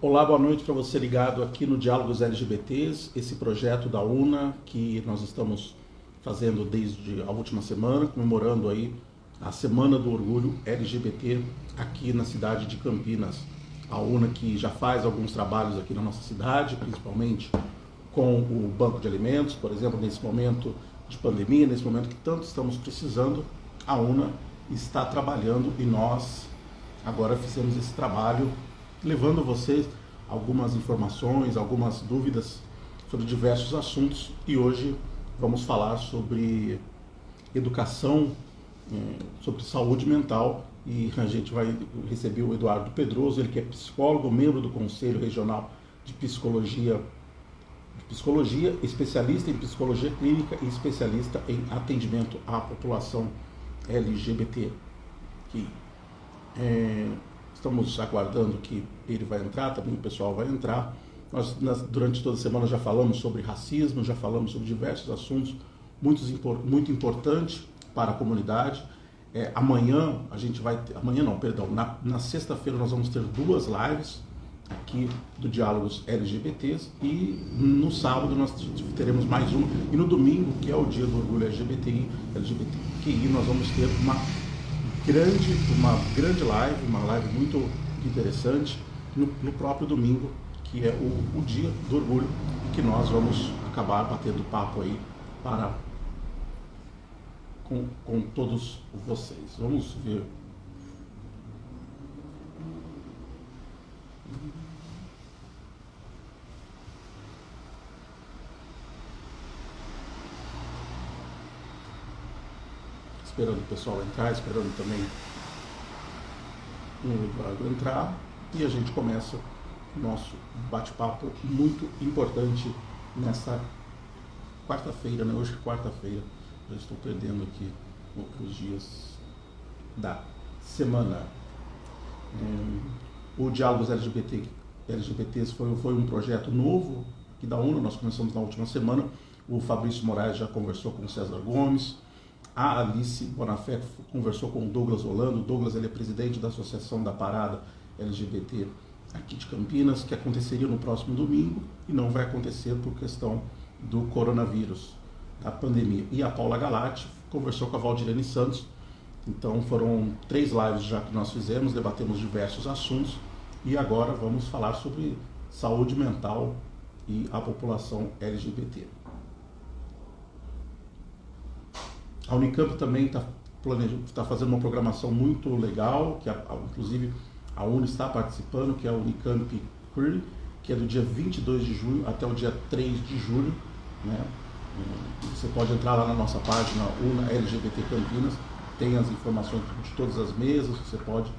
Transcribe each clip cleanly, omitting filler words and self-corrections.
Olá, boa noite para você ligado aqui no Diálogos LGBTs, esse projeto da UNA que nós estamos fazendo desde a última semana, comemorando aí a Semana do Orgulho LGBT aqui na cidade de Campinas. A UNA que já faz alguns trabalhos aqui na nossa cidade, principalmente com o banco de alimentos, por exemplo, nesse momento de pandemia, nesse momento que tanto estamos precisando, a UNA está trabalhando e nós agora fizemos esse trabalho levando a vocês algumas informações, algumas dúvidas sobre diversos assuntos e hoje vamos falar sobre educação, sobre saúde mental e a gente vai receber o Eduardo Pedroso, ele que é psicólogo, membro do Conselho Regional de Psicologia, especialista em psicologia clínica e especialista em atendimento à população LGBT. Que estamos aguardando que ele vai entrar, também o pessoal vai entrar. Durante toda a semana já falamos sobre racismo, já falamos sobre diversos assuntos muito importantes para a comunidade. Amanhã a gente vai ter, amanhã não, perdão, na sexta-feira nós vamos ter duas lives aqui do Diálogos LGBTs e no sábado nós teremos mais uma e no domingo, que é o dia do orgulho LGBTQI, nós vamos ter uma grande live, uma live muito interessante no próprio domingo, que é o dia do orgulho, que nós vamos acabar batendo papo aí com todos vocês. Vamos ver. Esperando o pessoal entrar, esperando também o Eduardo entrar e a gente começa o nosso bate-papo muito importante nessa quarta-feira, né? Hoje é quarta-feira, já estou perdendo aqui os dias da semana. O Diálogos LGBTs foi um projeto novo aqui da UNA, nós começamos na última semana. O Fabrício Moraes já conversou com o César Gomes, a Alice Bonafé conversou com o Douglas Rolando. O Douglas ele é presidente da Associação da Parada LGBT aqui de Campinas, que aconteceria no próximo domingo e não vai acontecer por questão do coronavírus, da pandemia. E a Paula Galati conversou com a Valdirene Santos. Então foram 3 lives já que nós fizemos, debatemos diversos assuntos e agora vamos falar sobre saúde mental e a população LGBT. A Unicamp também está fazendo uma programação muito legal, que inclusive a UNA está participando, que é a Unicamp Queer, que é do dia 22 de junho até o dia 3 de julho. Né? Você pode entrar lá na nossa página UNA LGBT Campinas, tem as informações de todas as mesas, você pode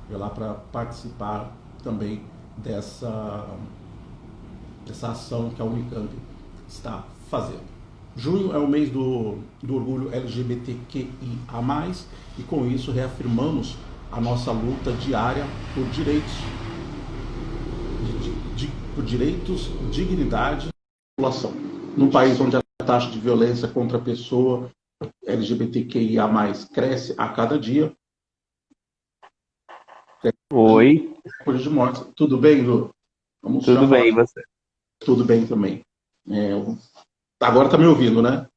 ir lá para participar também dessa ação que a Unicamp está fazendo. Junho é o mês do orgulho LGBTQIA+, e com isso reafirmamos a nossa luta diária por direitos, dignidade e população. Num país onde a taxa de violência contra a pessoa LGBTQIA+, cresce a cada dia. Oi. De morte. Tudo bem, Lu? Vamos Tudo bem, e você? Tudo bem também. Agora tá me ouvindo, né?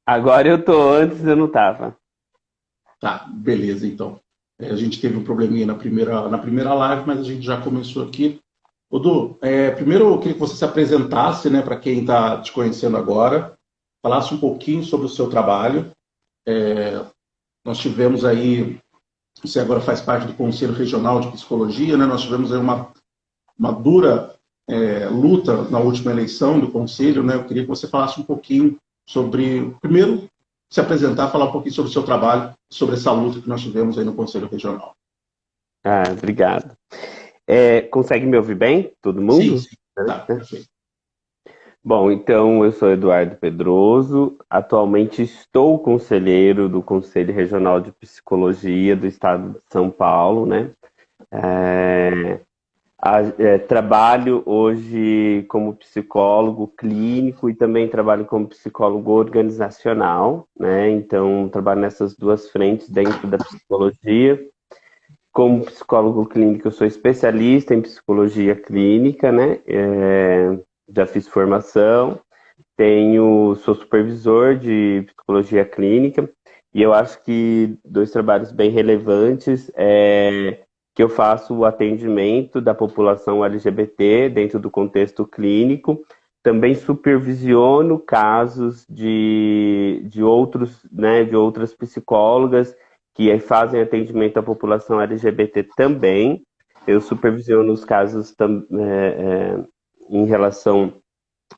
Agora eu tô, antes eu não tava. Tá, beleza, então. A gente teve um probleminha na primeira live, mas a gente já começou aqui. Du, primeiro eu queria que você se apresentasse, né, para quem está te conhecendo agora, falasse um pouquinho sobre o seu trabalho. Nós tivemos aí, você agora faz parte do Conselho Regional de Psicologia, né? Nós tivemos aí uma dura luta na última eleição do Conselho, né? Eu queria que você falasse um pouquinho sobre, primeiro, se apresentar, falar um pouquinho sobre o seu trabalho, sobre essa luta que nós tivemos aí no Conselho Regional. Obrigado. Consegue me ouvir bem? Todo mundo? Sim. Tá, perfeito. Bom, então eu sou Eduardo Pedroso, atualmente estou conselheiro do Conselho Regional de Psicologia do Estado de São Paulo, né? Trabalho hoje como psicólogo clínico e também trabalho como psicólogo organizacional, né? Então, trabalho nessas duas frentes dentro da psicologia, como psicólogo clínico, eu sou especialista em psicologia clínica, né? Já fiz formação, sou supervisor de psicologia clínica, e eu acho que dois trabalhos bem relevantes é que eu faço o atendimento da população LGBT dentro do contexto clínico, também supervisiono casos de outros, né, de outras psicólogas que fazem atendimento à população LGBT também. Eu supervisiono os casos em relação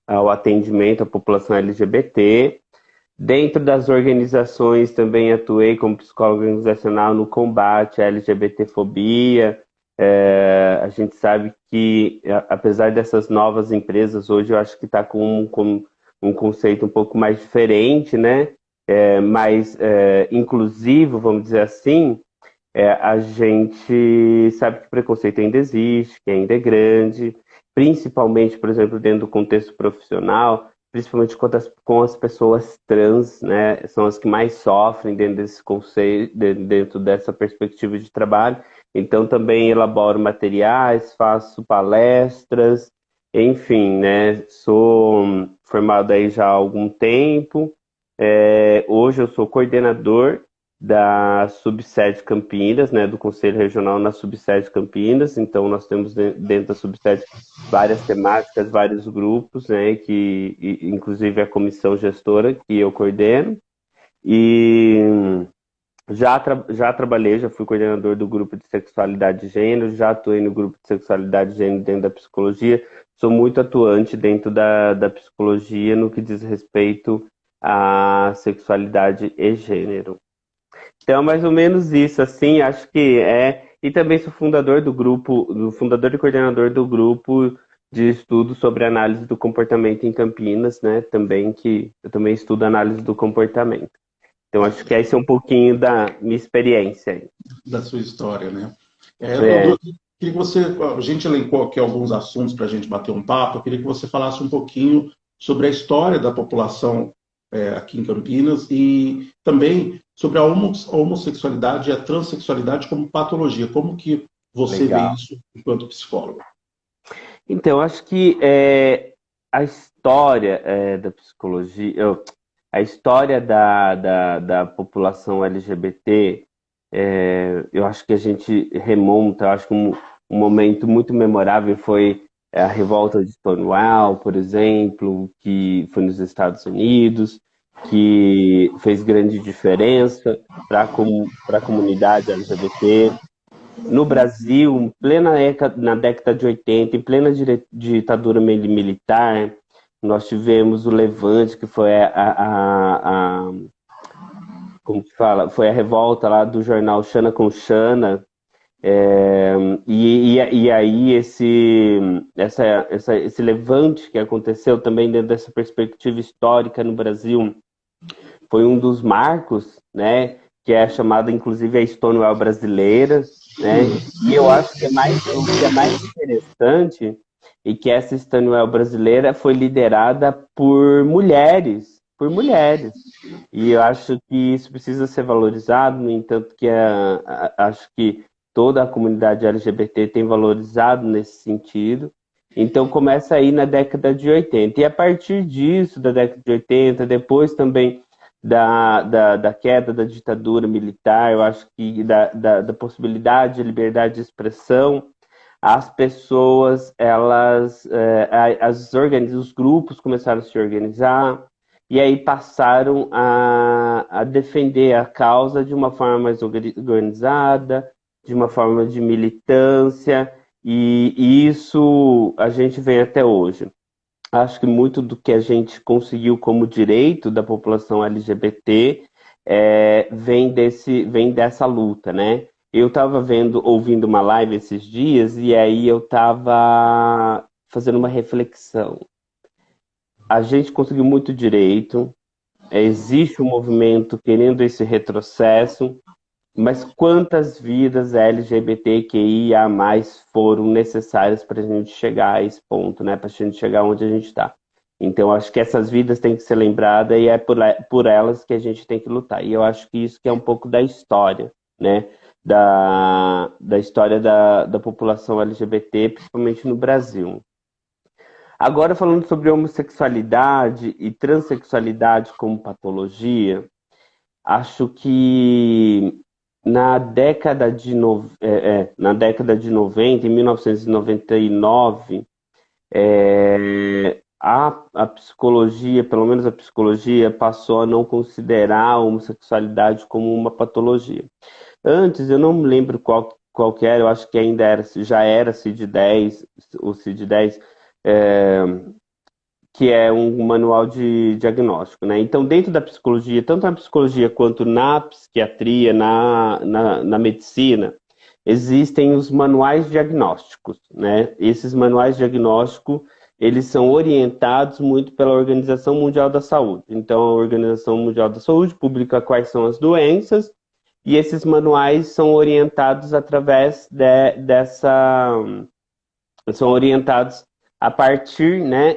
ao atendimento à população LGBT. Dentro das organizações também atuei como psicólogo organizacional no combate à LGBTfobia. A gente sabe que, apesar dessas novas empresas, hoje eu acho que está com um conceito um pouco mais diferente, né? Mais inclusivo, vamos dizer assim. A gente sabe que o preconceito ainda existe, que ainda é grande, principalmente, por exemplo, dentro do contexto profissional, principalmente com as pessoas trans, né? São as que mais sofrem dentro desse conceito, dentro dessa perspectiva de trabalho. Então, também elaboro materiais, faço palestras, enfim, né? Sou formado aí já há algum tempo. Hoje eu sou coordenador da subsede Campinas, né, do Conselho Regional na subsede Campinas. Então, nós temos dentro da subsede várias temáticas, vários grupos, né, inclusive a comissão gestora que eu coordeno. E já trabalhei, já fui coordenador do grupo de sexualidade e gênero, já atuei no grupo de sexualidade e gênero dentro da psicologia. Sou muito atuante dentro da psicologia no que diz respeito à sexualidade e gênero. Então, mais ou menos isso, assim, acho que é. E também sou fundador fundador e coordenador do grupo de estudo sobre análise do comportamento em Campinas, né? Que eu também estudo análise do comportamento. Então, acho que esse é um pouquinho da minha experiência aí. Da sua história, né? Eu queria que você, a gente elencou aqui alguns assuntos para a gente bater um papo, eu queria que você falasse um pouquinho sobre a história da população aqui em Campinas e também sobre a homossexualidade e a transexualidade como patologia. Como que você vê isso enquanto psicólogo? Então, acho que a história da psicologia, a história da população LGBT, eu acho que a gente remonta, eu acho que um momento muito memorável foi a revolta de Stonewall, por exemplo, que foi nos Estados Unidos, que fez grande diferença para a comunidade LGBT. No Brasil, na década de 80, em plena ditadura militar, nós tivemos o Levante, que foi como que fala? Foi a revolta lá do jornal Xana com Xana. E aí esse levante que aconteceu também dentro dessa perspectiva histórica no Brasil foi um dos marcos, né? Que é chamada, inclusive, a Stonewall brasileira, né? E eu acho que o que é mais interessante é que essa Stonewall brasileira foi liderada por mulheres, E eu acho que isso precisa ser valorizado, no entanto que acho que toda a comunidade LGBT tem valorizado nesse sentido. Então começa aí na década de 80. E a partir disso, da década de 80, depois também da queda da ditadura militar, eu acho que da possibilidade de liberdade de expressão, as pessoas, os grupos começaram a se organizar e aí passaram a defender a causa de uma forma mais organizada, de uma forma de militância, e isso a gente vem até hoje. Acho que muito do que a gente conseguiu como direito da população LGBT vem dessa luta, né? Eu estava ouvindo uma live esses dias e aí eu estava fazendo uma reflexão. A gente conseguiu muito direito, existe um movimento querendo esse retrocesso, mas quantas vidas LGBTQIA+ foram necessárias para a gente chegar a esse ponto, né? Para a gente chegar onde a gente está. Então, acho que essas vidas têm que ser lembradas e é por elas que a gente tem que lutar. E eu acho que isso que é um pouco da história, né? da história da população LGBT, principalmente no Brasil. Agora, falando sobre homossexualidade e transexualidade como patologia, acho que na década de 90, em 1999, a psicologia, pelo menos a psicologia, passou a não considerar a homossexualidade como uma patologia. Antes, eu não me lembro qual que era, eu acho que ainda já era CID-10, o CID-10, que é um manual de diagnóstico, né? Então, dentro da psicologia, tanto na psicologia quanto na psiquiatria, na medicina, existem os manuais diagnósticos, né? Esses manuais diagnósticos, eles são orientados muito pela Organização Mundial da Saúde. Então, a Organização Mundial da Saúde publica quais são as doenças, e esses manuais são orientados através são orientados a partir, né,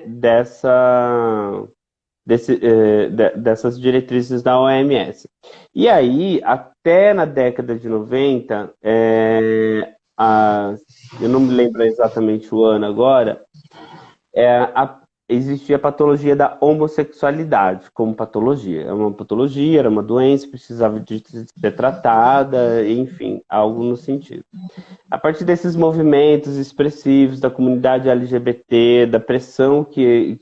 dessas diretrizes da OMS. E aí, até na década de 90, eu não me lembro exatamente o ano agora, existia a patologia da homossexualidade como patologia. É uma patologia, era uma doença, precisava de ser tratada, enfim, algo no sentido. A partir desses movimentos expressivos da comunidade LGBT, da pressão que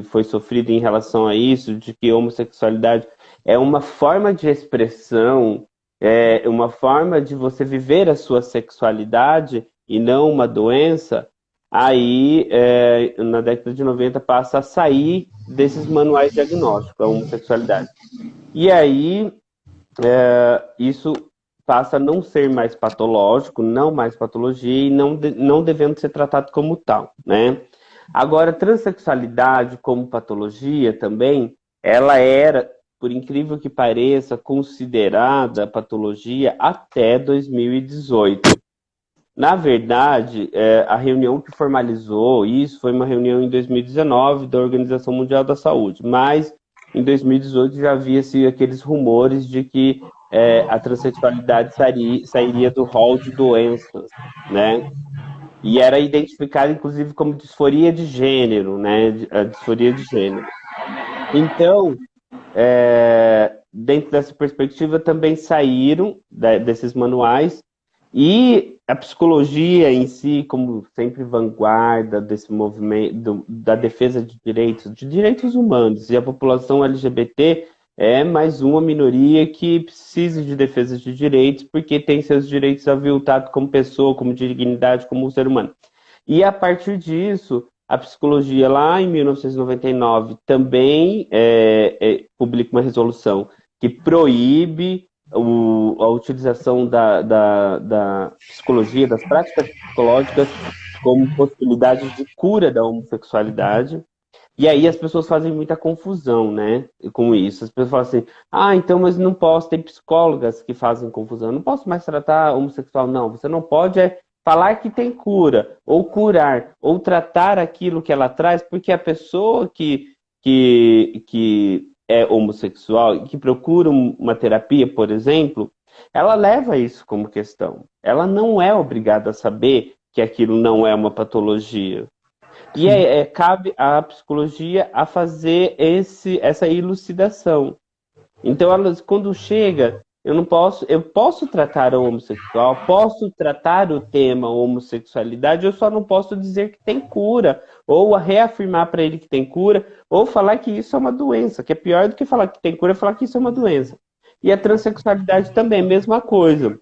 foi sofrida em relação a isso, de que a homossexualidade é uma forma de expressão, é uma forma de você viver a sua sexualidade e não uma doença, aí, na década de 90, passa a sair desses manuais diagnósticos, a homossexualidade. E aí, isso passa a não ser mais patológico, não mais patologia, e não devendo ser tratado como tal, né? Agora, transexualidade como patologia também, ela era, por incrível que pareça, considerada patologia até 2018. Na verdade, a reunião que formalizou isso foi uma reunião em 2019 da Organização Mundial da Saúde, mas em 2018 já havia-se aqueles rumores de que a transexualidade sairia do rol de doenças, né? E era identificada, inclusive, como disforia de gênero, né? A disforia de gênero. Então, dentro dessa perspectiva, também saíram desses manuais, e a psicologia em si, como sempre vanguarda desse movimento, da defesa de direitos humanos, e a população LGBT é mais uma minoria que precisa de defesa de direitos, porque tem seus direitos aviltados como pessoa, como dignidade, como ser humano. E a partir disso, a psicologia lá em 1999 também publica uma resolução que proíbe a utilização da psicologia, das práticas psicológicas como possibilidade de cura da homossexualidade. E aí as pessoas fazem muita confusão, né, com isso. As pessoas falam assim, então, mas não posso, tem psicólogas que fazem confusão, não posso mais tratar homossexual. Não, você não pode falar que tem cura, ou curar, ou tratar aquilo que ela traz, porque a pessoa que é homossexual e que procura uma terapia, por exemplo, ela leva isso como questão. Ela não é obrigada a saber que aquilo não é uma patologia. E cabe à psicologia a fazer essa elucidação. Então, quando chega, eu posso tratar o homossexual, posso tratar o tema homossexualidade, eu só não posso dizer que tem cura, ou reafirmar para ele que tem cura, ou falar que isso é uma doença, que é pior do que falar que tem cura, é falar que isso é uma doença. E a transexualidade também, mesma coisa.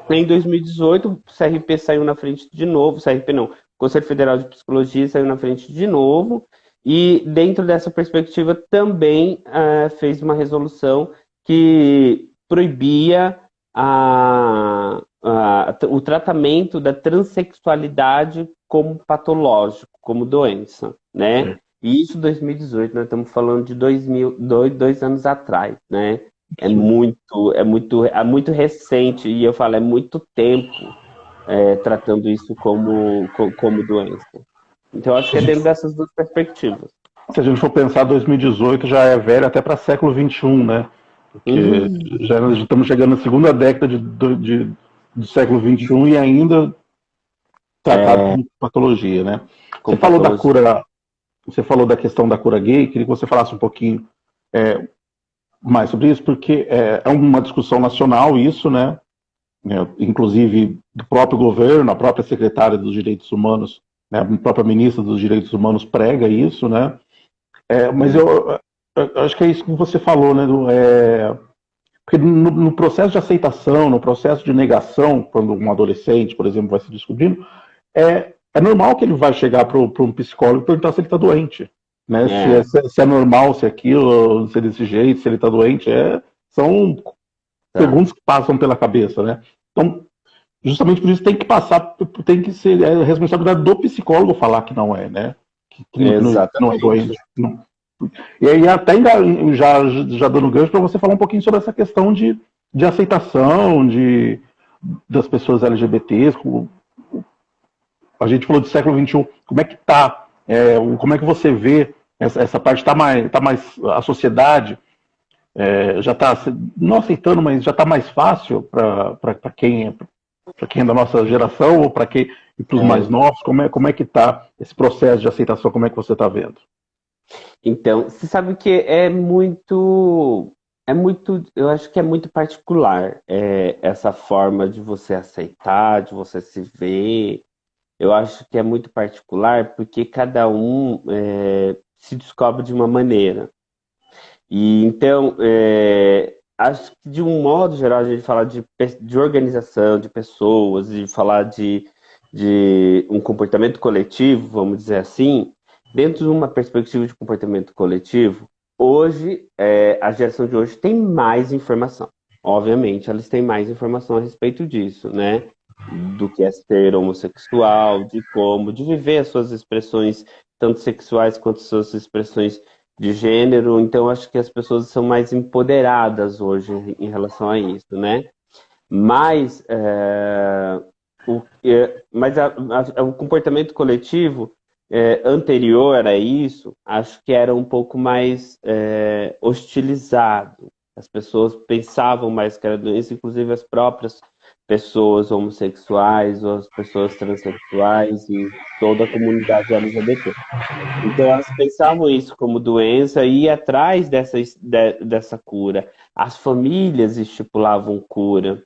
Em 2018, o CRP saiu na frente de novo, CRP não, o Conselho Federal de Psicologia saiu na frente de novo, e dentro dessa perspectiva também fez uma resolução que proibia o tratamento da transexualidade como patológico, como doença, né? E isso em 2018, nós estamos falando de 2 anos atrás, né? É muito recente, e eu falo, é muito tempo tratando isso como doença. Então, eu acho que é dentro dessas duas perspectivas. Se a gente for pensar, 2018 já é velho até para século XXI, né? porque já estamos chegando na segunda década do século XXI e ainda tratado como patologia, né? Com Você falou da patologia. cura, você falou da questão da cura gay, queria que você falasse um pouquinho mais sobre isso, porque é uma discussão nacional isso, né? Inclusive do próprio governo, a própria secretária dos Direitos Humanos, né, a própria ministra dos Direitos Humanos prega isso, né? Mas eu acho que é isso que você falou, né? Porque no processo de aceitação, no processo de negação, quando um adolescente, por exemplo, vai se descobrindo, é normal que ele vai chegar para um psicólogo e perguntar se ele está doente. Né? Se é normal, se é aquilo, se é desse jeito, se ele está doente. São perguntas que passam pela cabeça. Né? Então, justamente por isso tem que passar, tem que ser a responsabilidade do psicólogo falar que não é, né? Que não é doente. Não. E aí até já dando gancho para você falar um pouquinho sobre essa questão de aceitação das pessoas LGBTs. A gente falou do século XXI, como é que está? Como é que você vê essa parte? Está mais a sociedade já está não aceitando, mas já está mais fácil para quem é da nossa geração ou para os mais novos? Como é que está esse processo de aceitação? Como é que você está vendo? Então, você sabe que eu acho que é muito particular essa forma de você aceitar, de você se ver. Eu acho que é muito particular porque cada um se descobre de uma maneira. E então, acho que de um modo geral, a gente fala de organização, de pessoas, de falar de um comportamento coletivo, vamos dizer assim, dentro de uma perspectiva de comportamento coletivo, hoje, a geração de hoje tem mais informação. Obviamente, eles têm mais informação a respeito disso, né? Do que é ser homossexual, de viver as suas expressões, tanto sexuais quanto as suas expressões de gênero. Então, acho que as pessoas são mais empoderadas hoje em relação a isso, né? Mas, o comportamento coletivo anterior a isso, acho que era um pouco mais hostilizado. As pessoas pensavam mais que era doença, inclusive as próprias pessoas homossexuais ou as pessoas transexuais e toda a comunidade LGBT. Então elas pensavam isso como doença e ia atrás dessa cura. As famílias estipulavam cura.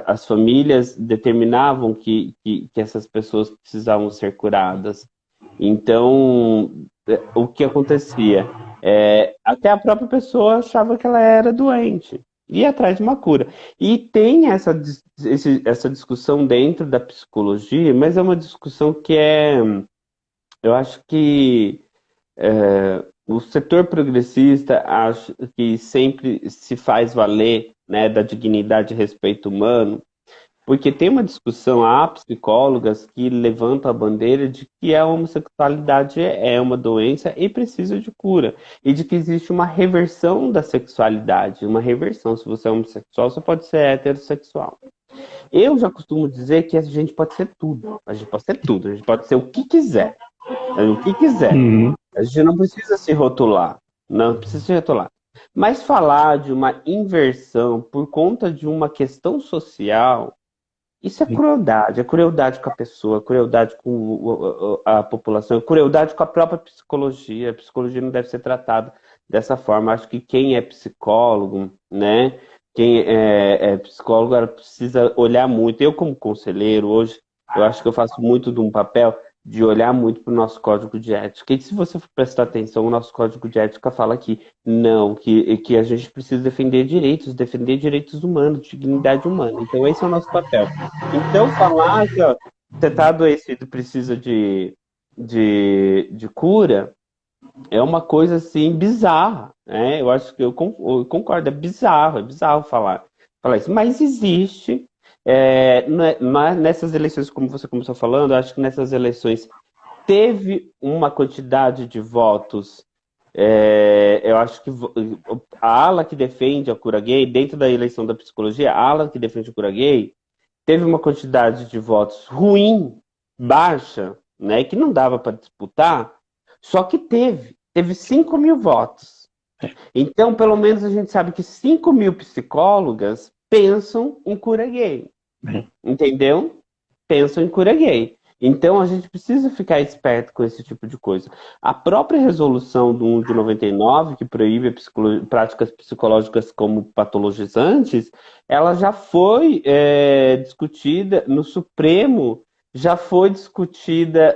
As famílias determinavam que essas pessoas precisavam ser curadas. Então, o que acontecia? Até a própria pessoa achava que ela era doente, ia atrás de uma cura. E tem essa discussão dentro da psicologia, mas é uma discussão que eu acho que o setor progressista acho que sempre se faz valer, né, da dignidade e respeito humano, porque tem uma discussão, há psicólogas que levantam a bandeira de que a homossexualidade é uma doença e precisa de cura, e de que existe uma reversão da sexualidade, uma reversão. Se você é homossexual, você pode ser heterossexual. Eu já costumo dizer que a gente pode ser tudo, a gente pode ser o que quiser. O que quiser. Uhum. A gente não precisa se rotular. Não precisa se rotular. Mas falar de uma inversão por conta de uma questão social, isso é crueldade com a pessoa, crueldade com a população, é crueldade com a própria psicologia. A psicologia não deve ser tratada dessa forma. Acho que quem é psicólogo, né? Quem é psicólogo, ela precisa olhar muito. Eu, como conselheiro, hoje, eu acho que eu faço muito de um papel de olhar muito para o nosso código de ética. E se você for prestar atenção, o nosso código de ética fala que não, que a gente precisa defender direitos humanos, dignidade humana. Então esse é o nosso papel. Então falar que você está adoecido, precisa de cura, é uma coisa assim bizarra, né? Eu acho que eu concordo, é bizarro falar isso, mas existe. Nessas eleições, como você começou falando, eu acho que nessas eleições teve uma quantidade de votos. Eu acho que a ala que defende a cura gay, dentro da eleição da psicologia, a ala que defende a cura gay, teve uma quantidade de votos ruim, baixa, né, que não dava para disputar, só que teve 5 mil votos. Então, pelo menos a gente sabe que 5 mil psicólogas pensam em cura gay. Entendeu? Pensam em cura gay. Então a gente precisa ficar esperto com esse tipo de coisa. A própria resolução do 1 de 99, que proíbe práticas psicológicas como patologizantes, ela já foi discutida no Supremo, já foi discutida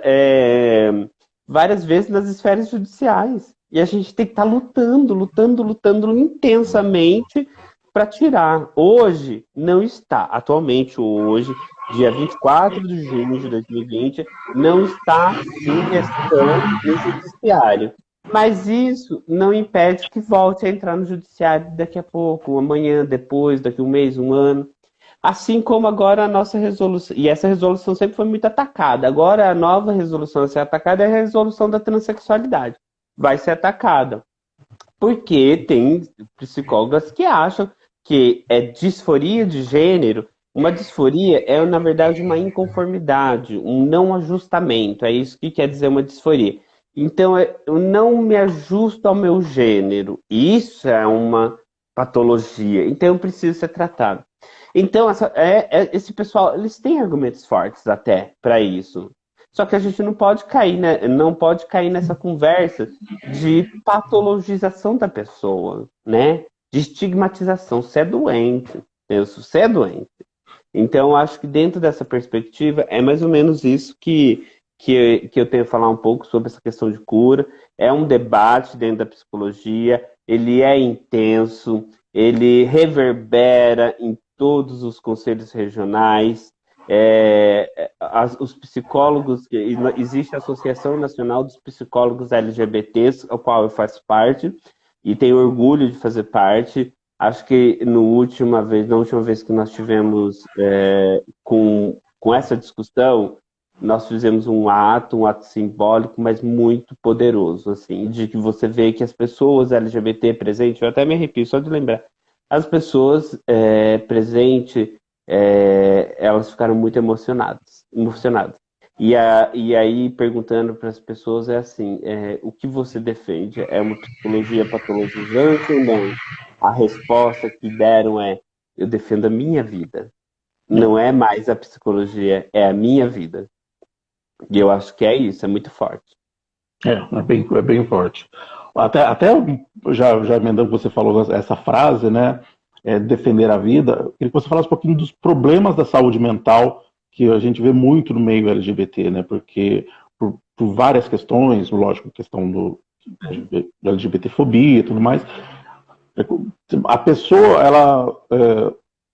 várias vezes nas esferas judiciais. E a gente tem que estar lutando, lutando, lutando intensamente para tirar. Hoje não está, atualmente, hoje, dia 24 de junho de 2020, não está em questão no judiciário. Mas isso não impede que volte a entrar no judiciário daqui a pouco, amanhã, depois, daqui a um mês, um ano. Assim como agora a nossa resolução, e essa resolução sempre foi muito atacada. Agora a nova resolução a ser atacada é a resolução da transexualidade. Vai ser atacada. Porque tem psicólogas que acham que é disforia de gênero. Uma disforia é, na verdade, uma inconformidade, um não ajustamento. É isso que quer dizer uma disforia. Então, eu não me ajusto ao meu gênero. Isso é uma patologia. Então, eu preciso ser tratado. Então, esse pessoal, eles têm argumentos fortes até para isso. Só que a gente não pode cair, né? Não pode cair nessa conversa de patologização da pessoa, né? De estigmatização. Você é doente. Você é doente. Então, acho que dentro dessa perspectiva, é mais ou menos isso que eu tenho a falar um pouco sobre essa questão de cura. É um debate dentro da psicologia, ele é intenso, ele reverbera em todos os conselhos regionais. Os psicólogos, existe a Associação Nacional dos Psicólogos LGBTs, ao qual eu faço parte, e tenho orgulho de fazer parte. Acho que na última vez que nós tivemos com essa discussão, nós fizemos um ato simbólico, mas muito poderoso, assim, de que você vê que as pessoas LGBT presentes, eu até me arrepio só de lembrar, as pessoas presentes, elas ficaram muito emocionadas. E aí, perguntando para as pessoas, é assim, o que você defende? É uma psicologia patologizante ou não? A resposta que deram é, eu defendo a minha vida. Não é mais a psicologia, é a minha vida. E eu acho que é isso, é muito forte. É bem forte. Até já emendando que você falou essa frase, né? Defender a vida, eu queria que você falasse um pouquinho dos problemas da saúde mental que a gente vê muito no meio LGBT, né? Porque por várias questões, lógico, questão do LGBTfobia e tudo mais, a pessoa,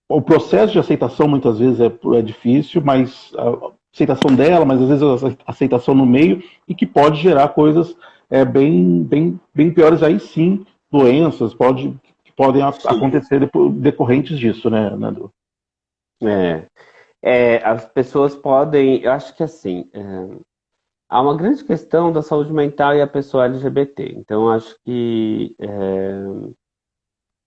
o processo de aceitação muitas vezes é difícil, mas a aceitação dela, mas às vezes a aceitação no meio, e que pode gerar coisas bem piores aí sim, doenças, que podem acontecer decorrentes disso, né, Nando? As pessoas podem, eu acho que assim, há uma grande questão da saúde mental e a pessoa LGBT. Então, acho que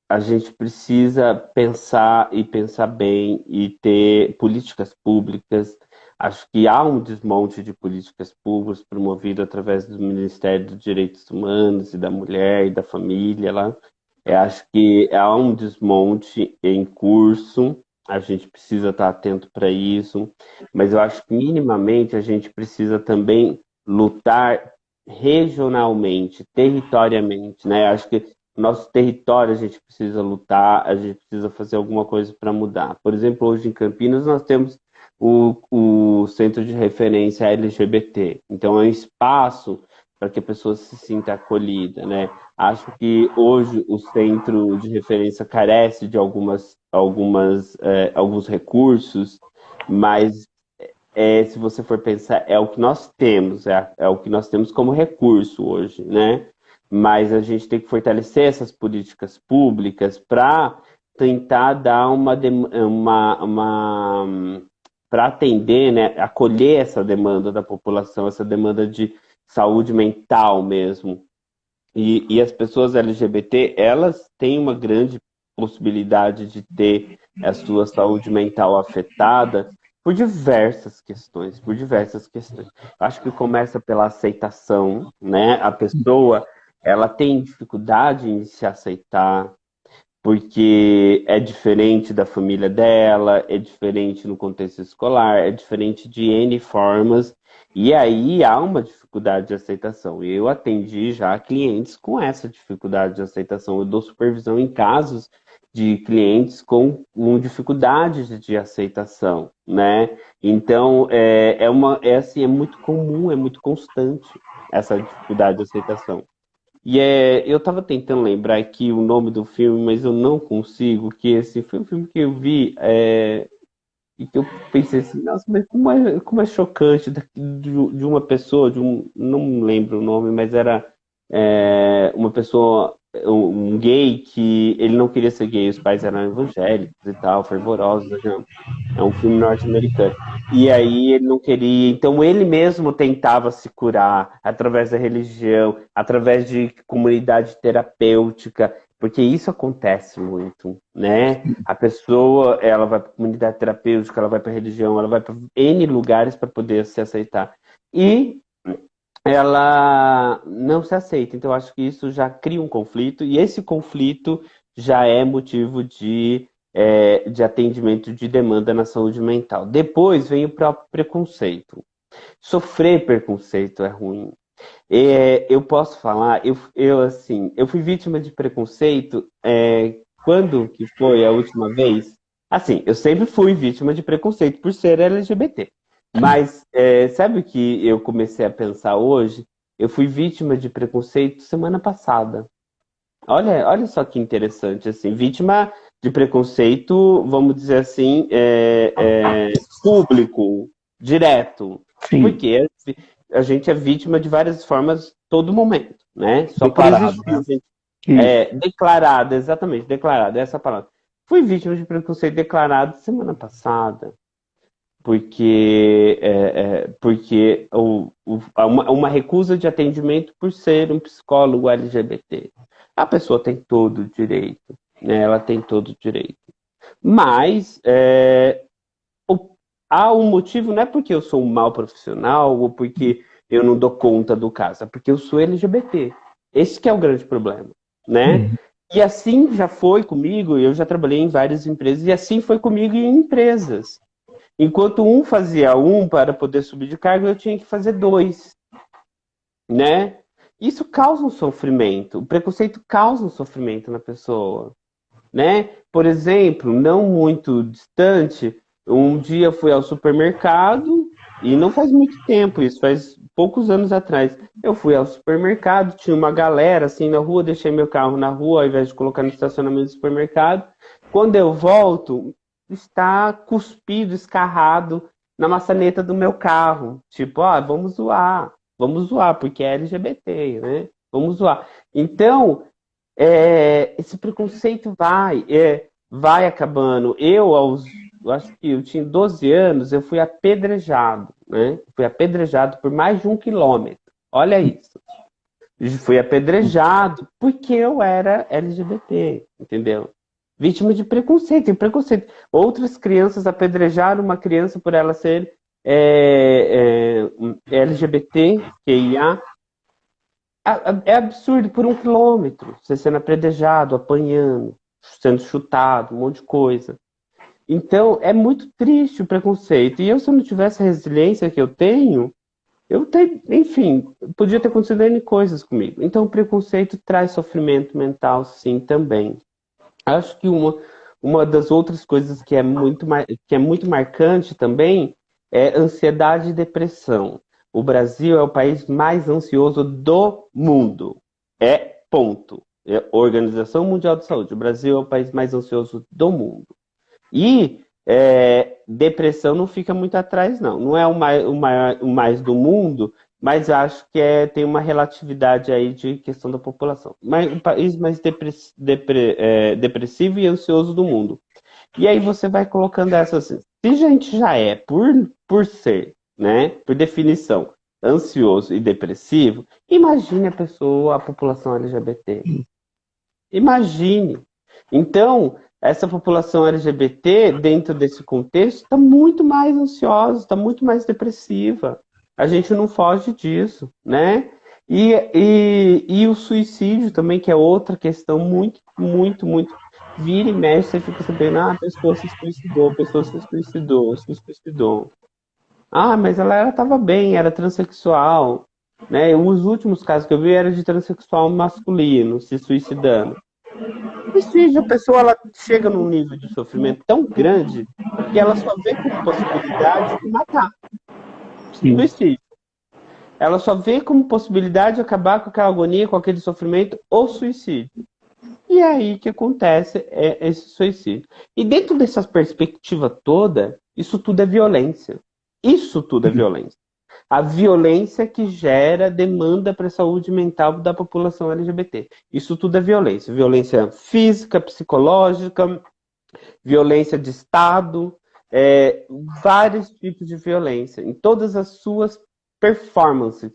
a gente precisa pensar e pensar bem e ter políticas públicas. Acho que há um desmonte de políticas públicas promovido através do Ministério dos Direitos Humanos e da Mulher e da Família lá. Eu acho que há um desmonte em curso, a gente precisa estar atento para isso, mas eu acho que minimamente a gente precisa também lutar regionalmente, territorialmente, né? Acho que nosso território a gente precisa lutar, a gente precisa fazer alguma coisa para mudar. Por exemplo, hoje em Campinas nós temos o Centro de Referência LGBT. Então é um espaço para que a pessoa se sinta acolhida, né? Acho que hoje o Centro de Referência carece de alguns recursos, mas se você for pensar, é o que nós temos, é o que nós temos como recurso hoje, né? Mas a gente tem que fortalecer essas políticas públicas para tentar dar para atender, né, acolher essa demanda da população, essa demanda de saúde mental mesmo. E as pessoas LGBT, elas têm uma grande possibilidade de ter a sua saúde mental afetada por diversas questões, por diversas questões. Acho que começa pela aceitação, né? A pessoa ela tem dificuldade em se aceitar, porque é diferente da família dela, é diferente no contexto escolar, é diferente de N formas, e aí há uma dificuldade de aceitação. Eu atendi já clientes com essa dificuldade de aceitação. Eu dou supervisão em casos de clientes com dificuldade de aceitação, né? Então, é muito comum, é muito constante essa dificuldade de aceitação. Eu tava tentando lembrar aqui o nome do filme, mas eu não consigo, que esse foi um filme que eu vi, e que eu pensei assim, nossa, mas como é chocante de uma pessoa, não lembro o nome, mas era uma pessoa, um gay, que ele não queria ser gay, os pais eram evangélicos e tal, fervorosos, né? É um filme norte-americano. E aí ele não queria, então ele mesmo tentava se curar através da religião, através de comunidade terapêutica, porque isso acontece muito, né? A pessoa, ela vai para comunidade terapêutica, ela vai para religião, ela vai para N lugares para poder se aceitar. E ela não se aceita. Então, eu acho que isso já cria um conflito, e esse conflito já é motivo de atendimento de demanda na saúde mental. Depois vem o próprio preconceito. Sofrer preconceito é ruim. Eu posso falar, assim, eu fui vítima de preconceito quando que foi a última vez? Assim, eu sempre fui vítima de preconceito por ser LGBT. Mas sabe o que eu comecei a pensar hoje? Eu fui vítima de preconceito semana passada. Olha só que interessante, assim, vítima de preconceito, vamos dizer assim, público, direto. Sim, Porque a gente é vítima de várias formas todo momento, né? Só por declarado, existir. né? Isso. Declarada, exatamente, declarada, essa palavra. Fui vítima de preconceito declarado semana passada, porque há uma recusa de atendimento por ser um psicólogo LGBT. A pessoa tem todo o direito, né? Ela tem todo o direito. Mas há um motivo, não é porque eu sou um mau profissional ou porque eu não dou conta do caso, é porque eu sou LGBT. Esse que é o grande problema, né? Uhum. E assim já foi comigo, eu já trabalhei em várias empresas, e assim foi comigo em empresas. Enquanto um fazia um para poder subir de cargo, eu tinha que fazer dois, né? Isso causa um sofrimento. O preconceito causa um sofrimento na pessoa, né? Por exemplo, não muito distante, um dia eu fui ao supermercado, e não faz muito tempo isso, faz poucos anos atrás. Eu fui ao supermercado, tinha uma galera assim na rua, deixei meu carro na rua ao invés de colocar no estacionamento do supermercado. Quando eu volto, está cuspido, escarrado na maçaneta do meu carro. Tipo, vamos zoar, porque é LGBT, né? Vamos zoar. Então, esse preconceito vai acabando. Eu acho que eu tinha 12 anos, eu fui apedrejado, né? Fui apedrejado por mais de 1 quilômetro. Olha isso. Fui apedrejado porque eu era LGBT, entendeu? Vítima de preconceito, e preconceito. Outras crianças apedrejaram uma criança por ela ser LGBT, QIA. É absurdo, por 1 quilômetro, você sendo apredejado, apanhando, sendo chutado, um monte de coisa. Então, é muito triste o preconceito. E eu, se eu não tivesse a resiliência que eu tenho, enfim, podia ter acontecido N coisas comigo. Então, o preconceito traz sofrimento mental, sim, também. Acho que uma das outras coisas que é muito marcante também é ansiedade e depressão. O Brasil é o país mais ansioso do mundo. Ponto. Organização Mundial de Saúde. O Brasil é o país mais ansioso do mundo. E depressão não fica muito atrás, não. Não é o mais do mundo, mas acho que tem uma relatividade aí de questão da população. Mas o país mais depressivo e ansioso do mundo. E aí você vai colocando essas. Se a gente já por ser, né, por definição, ansioso e depressivo, imagine a população LGBT. Imagine. Então, essa população LGBT, dentro desse contexto, está muito mais ansiosa, está muito mais depressiva. A gente não foge disso, né? E o suicídio também, que é outra questão muito, muito, muito. Vira e mexe, você fica sabendo, a pessoa se suicidou, a pessoa se suicidou, se suicidou. Ah, mas ela estava bem, era transexual. Né? Os últimos casos que eu vi era de transexual masculino se suicidando. Suicídio, a pessoa ela chega num nível de sofrimento tão grande que ela só vê como possibilidade de matar. Sim. Suicídio. Ela só vê como possibilidade de acabar com aquela agonia, com aquele sofrimento, ou suicídio. E é aí que acontece esse suicídio. E dentro dessa perspectiva toda, isso tudo é violência. Isso tudo é violência. A violência que gera demanda para a saúde mental da população LGBT. Isso tudo é violência. Violência física, psicológica, violência de Estado, vários tipos de violência, em todas as suas performances,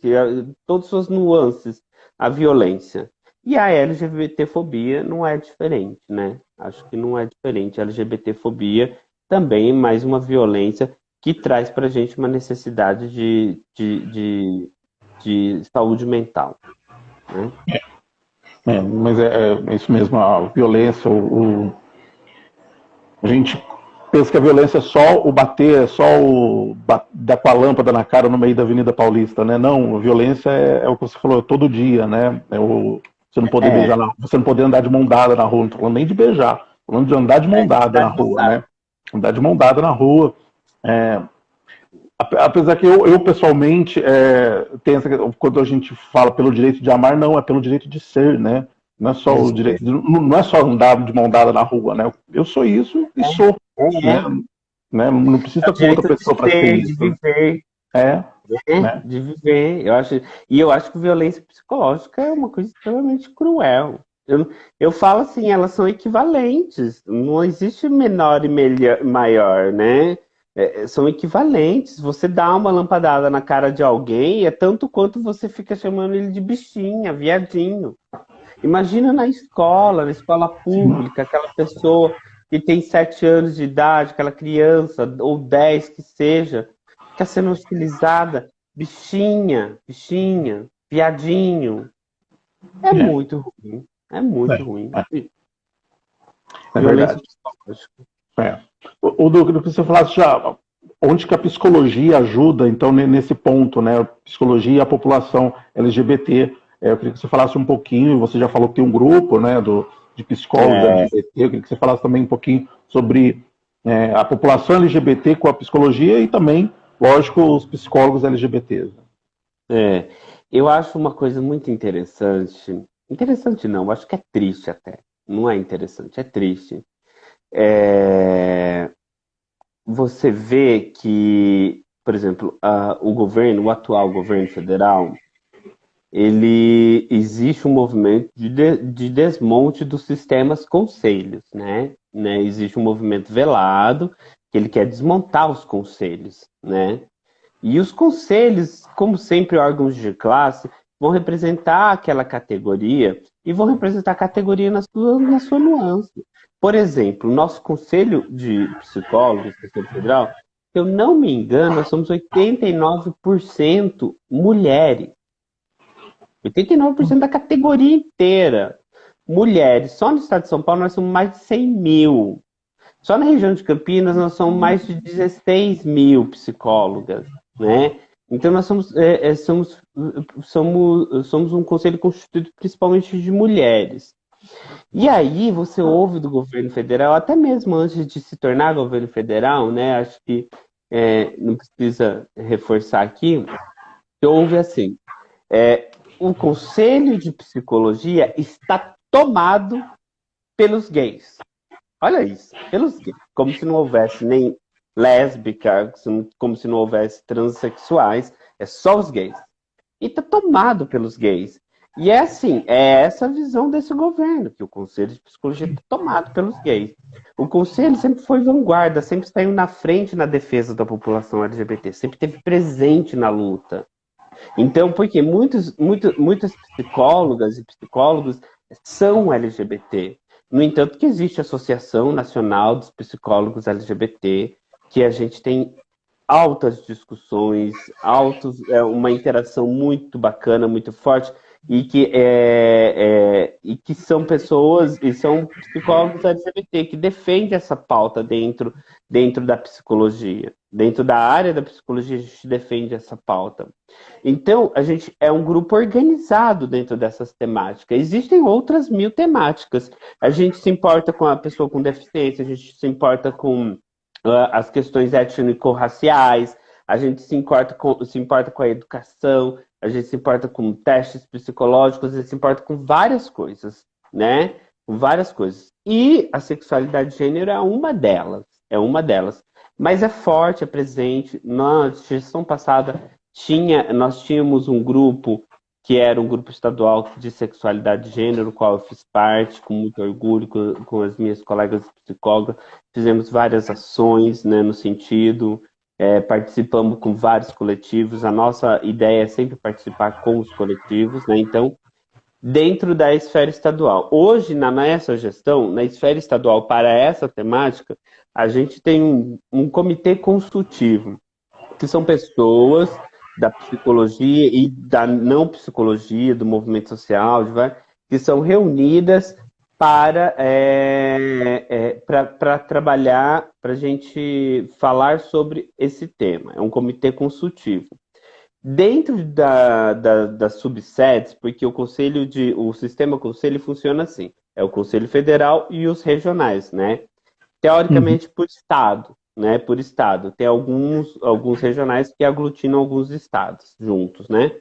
todas as suas nuances, a violência. E a LGBTfobia não é diferente, né? Acho que não é diferente. A LGBTfobia também é mais uma violência que traz para a gente uma necessidade de saúde mental. Né? Mas é isso mesmo, a violência, a gente pensa que a violência é só o bater, é só o dar com a lâmpada na cara no meio da Avenida Paulista, né? Não, a violência é o que você falou, todo dia, né? Você não poder beijar você não poder andar de mão dada na rua, não tô falando nem de beijar, tô falando de andar de mão dada na rua, né? Andar de mão dada na rua. Apesar que eu pessoalmente tenho quando a gente fala pelo direito de amar, não, é pelo direito de ser, né? Não é só o direito não é só andar de mão dada na rua, né? Eu sou isso e sou, né? Não precisa com outra pessoa para ser isso. De viver. Né? De viver. Eu acho que violência psicológica é uma coisa extremamente cruel. Eu falo assim, elas são equivalentes. Não existe menor e maior, né? São equivalentes. Você dá uma lampadada na cara de alguém é tanto quanto você fica chamando ele de bichinha, viadinho. Imagina na escola pública, aquela pessoa que tem 7 anos de idade, aquela criança, ou 10 que seja, está sendo hostilizada, bichinha, viadinho. É muito ruim. É muito ruim. É verdade. O Duque, você falasse já onde que a psicologia ajuda, então, nesse ponto, né? A psicologia e a população LGBT. Eu queria que você falasse um pouquinho, você já falou que tem um grupo, né, de psicólogos LGBT, eu queria que você falasse também um pouquinho sobre a população LGBT com a psicologia e também, lógico, os psicólogos LGBTs. Eu acho uma coisa muito interessante. Interessante não, acho que é triste até. Não é interessante, é triste. Você vê que, por exemplo, o atual governo federal, existe um movimento de desmonte dos sistemas conselhos, né? Existe um movimento velado que ele quer desmontar os conselhos, né? E os conselhos, como sempre órgãos de classe, vão representar aquela categoria e vão representar a categoria na sua nuance. Por exemplo, o nosso Conselho de Psicólogos, Conselho Federal, se eu não me engano, nós somos 89% mulheres. 89% da categoria inteira. Mulheres. Só no estado de São Paulo nós somos mais de 100 mil. Só na região de Campinas nós somos mais de 16 mil psicólogas, né? Então nós somos um conselho constituído principalmente de mulheres. E aí você ouve do governo federal, até mesmo antes de se tornar governo federal, né? Acho que não precisa reforçar aqui, que ouve assim, o Conselho de Psicologia está tomado pelos gays. Olha isso, pelos gays. Como se não houvesse nem lésbica, como se não houvesse transexuais, é só os gays. E está tomado pelos gays. E é assim, é essa a visão desse governo, que o Conselho de Psicologia está tomado pelos gays. O Conselho sempre foi vanguarda, sempre saiu na frente na defesa da população LGBT, sempre esteve presente na luta. Então, porque muitas psicólogas e psicólogos são LGBT. No entanto, que existe a Associação Nacional dos Psicólogos LGBT, que a gente tem altas discussões, uma interação muito bacana, muito forte, e que são pessoas, e são psicólogos LGBT que defendem essa pauta dentro da psicologia. Dentro da área da psicologia, a gente defende essa pauta. Então, a gente é um grupo organizado dentro dessas temáticas. Existem outras 1000 temáticas. A gente se importa com a pessoa com deficiência, a gente se importa com as questões étnico-raciais, a gente se importa com a educação, a gente se importa com testes psicológicos, a gente se importa com várias coisas, né? Com várias coisas. E a sexualidade de gênero é uma delas. É uma delas. Mas é forte, é presente. Na gestão passada, nós tínhamos um grupo que era um grupo estadual de sexualidade de gênero, qual eu fiz parte, com muito orgulho, com as minhas colegas psicólogas. Fizemos várias ações, né, no sentido, participamos com vários coletivos. A nossa ideia é sempre participar com os coletivos, né? Então, dentro da esfera estadual. Hoje, na nossa gestão, na esfera estadual, para essa temática, a gente tem um comitê consultivo, que são pessoas da psicologia e da não psicologia, do movimento social, que são reunidas para trabalhar, para a gente falar sobre esse tema. É um comitê consultivo. Dentro das subsedes, porque o sistema conselho funciona assim, é o Conselho Federal e os regionais, né? Teoricamente por estado, né? Por estado. Tem alguns regionais que aglutinam alguns estados juntos, né?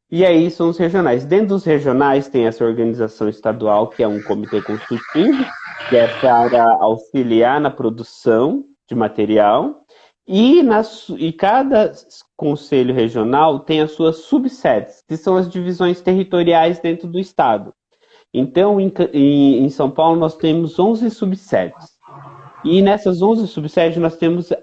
E aí são os regionais. Dentro dos regionais tem essa organização estadual, que é um comitê consultivo, que é para auxiliar na produção de material. E cada conselho regional tem as suas subsedes, que são as divisões territoriais dentro do estado. Então, em São Paulo, nós temos 11 subsedes. E nessas 11 subsedes, nós temos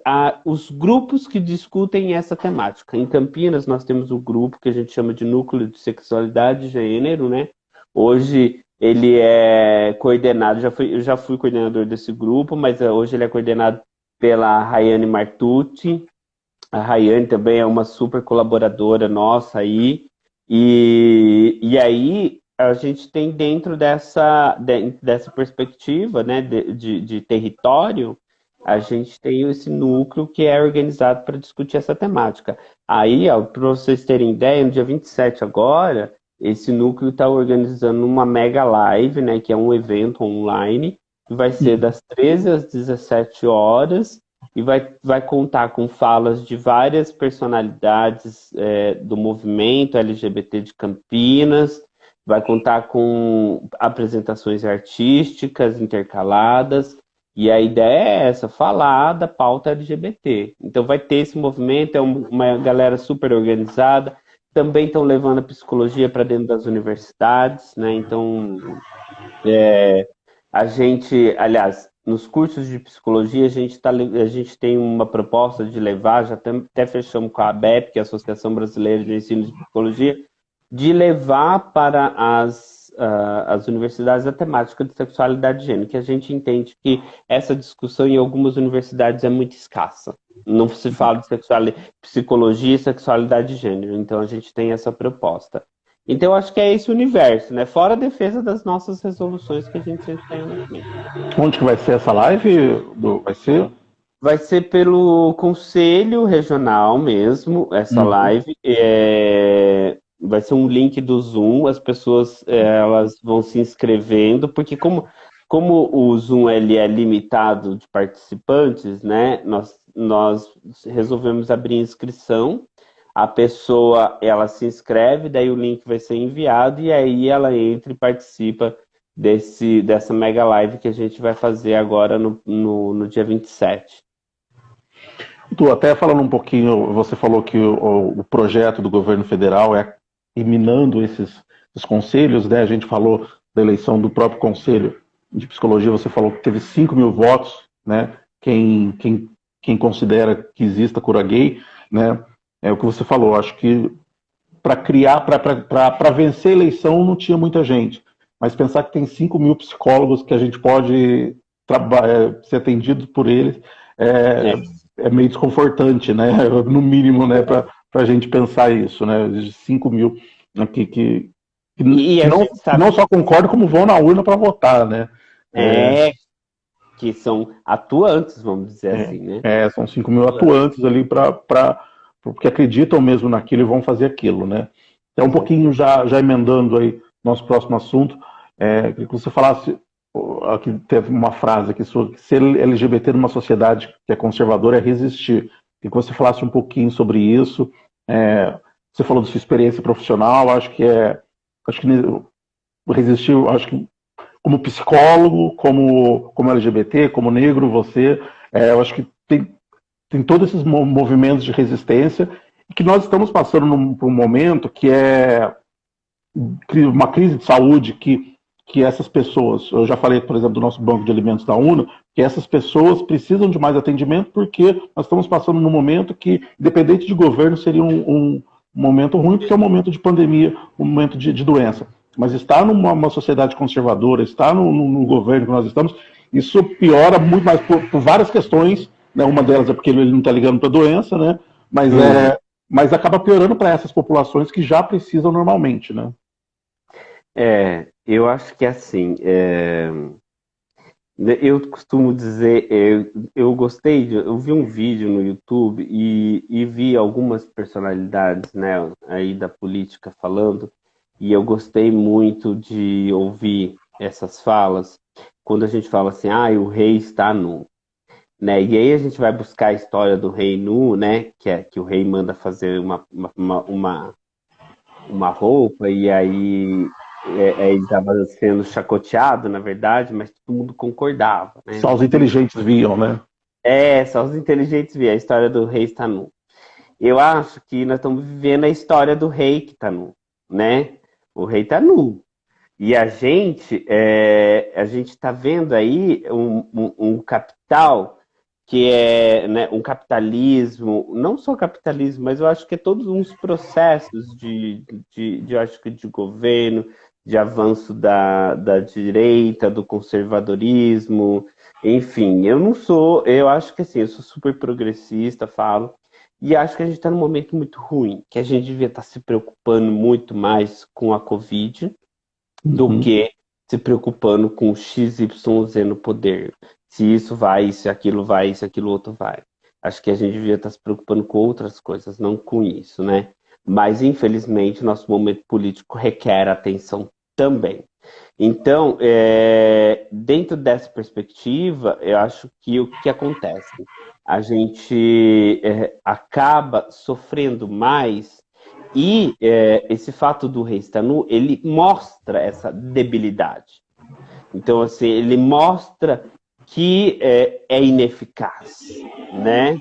os grupos que discutem essa temática. Em Campinas, nós temos o grupo que a gente chama de Núcleo de Sexualidade e Gênero, né? Hoje, ele é coordenado, eu já fui coordenador desse grupo, mas hoje ele é coordenado pela Rayane Martucci. A Rayane também é uma super colaboradora nossa aí. E aí a gente tem dentro dessa perspectiva, né, de território, a gente tem esse núcleo que é organizado para discutir essa temática. Aí, para vocês terem ideia, no dia 27 agora, esse núcleo está organizando uma mega live, né, que é um evento online, que vai ser das 13 às 17 horas, e vai contar com falas de várias personalidades do movimento LGBT de Campinas, vai contar com apresentações artísticas intercaladas, e a ideia é essa, falar da pauta LGBT. Então vai ter esse movimento, é uma galera super organizada, também estão levando a psicologia para dentro das universidades, né? Então, a gente, aliás, nos cursos de psicologia, a gente tem uma proposta de levar, já até fechamos com a ABEP, que é a Associação Brasileira de Ensino de Psicologia, de levar para as universidades a temática de sexualidade de gênero, que a gente entende que essa discussão em algumas universidades é muito escassa. Não se fala de psicologia e sexualidade de gênero, então a gente tem essa proposta. Então, eu acho que é esse o universo, né? Fora a defesa das nossas resoluções que a gente sempre tem no momento. Onde que vai ser essa live? Vai ser pelo Conselho Regional mesmo, essa live. Vai ser um link do Zoom, as pessoas elas vão se inscrevendo, porque como o Zoom ele é limitado de participantes, né? Nós resolvemos abrir inscrição. A pessoa, ela se inscreve, daí o link vai ser enviado e aí ela entra e participa dessa mega live que a gente vai fazer agora no dia 27. Tu até falando um pouquinho, você falou que o projeto do governo federal é eliminando esses conselhos, né? A gente falou da eleição do próprio Conselho de Psicologia, você falou que teve 5.000 votos, né? Quem considera que exista cura gay, né? É o que você falou, acho que para vencer a eleição não tinha muita gente, mas pensar que tem 5.000 psicólogos que a gente pode ser atendido por eles é meio desconfortante, né? No mínimo, né? Para a gente pensar isso, né? De 5 mil aqui E a gente que sabe não só concordam, como vão na urna para votar, né? é, que são atuantes, vamos dizer assim, né? São 5 mil atuantes ali porque acreditam mesmo naquilo e vão fazer aquilo, né? Então, um pouquinho já emendando aí nosso próximo assunto, queria que você falasse, aqui teve uma frase aqui, sobre ser LGBT numa sociedade que é conservadora é resistir. Queria que você falasse um pouquinho sobre isso. Você falou da sua experiência profissional, acho que resistir, acho que como psicólogo, como LGBT, como negro, eu acho que tem todos esses movimentos de resistência e que nós estamos passando por um momento que é uma crise de saúde que essas pessoas, eu já falei, por exemplo, do nosso banco de alimentos da UNA, que essas pessoas precisam de mais atendimento porque nós estamos passando num momento que, independente de governo, seria um momento ruim, porque é um momento de pandemia, um momento de doença. Mas estar numa sociedade conservadora, estar no governo que nós estamos, isso piora muito mais por várias questões, né? Uma delas é porque ele não está ligando para a doença, né? Mas acaba piorando para essas populações que já precisam normalmente, né? Eu acho que assim, eu costumo dizer, eu gostei, eu vi um vídeo no YouTube e vi algumas personalidades, né, aí da política falando, e eu gostei muito de ouvir essas falas, quando a gente fala assim, o rei está nu, né, e aí a gente vai buscar a história do rei nu, né, que o rei manda fazer uma roupa, e aí ele estava sendo chacoteado, na verdade, mas todo mundo concordava, né? Só os inteligentes viam, né? Só os inteligentes viam a história do rei está nu. Eu acho que nós estamos vivendo a história do rei que está nu, né? O rei está nu. E a gente está vendo aí um capital que é, né, um capitalismo, não só capitalismo, mas eu acho que é todos uns processos eu acho que de governo, de avanço da direita, do conservadorismo, enfim, eu acho que assim, eu sou super progressista, falo, e acho que a gente está num momento muito ruim, que a gente devia estar se preocupando muito mais com a Covid do que se preocupando com o XYZ no poder. Se isso vai, se aquilo vai, se aquilo outro vai. Acho que a gente devia estar se preocupando com outras coisas, não com isso, né? Mas, infelizmente, nosso momento político requer atenção também. Então, dentro dessa perspectiva, eu acho que o que acontece? A gente acaba sofrendo mais e esse fato do rei estar nu, ele mostra essa debilidade. Então, assim, ele mostra que é ineficaz, né?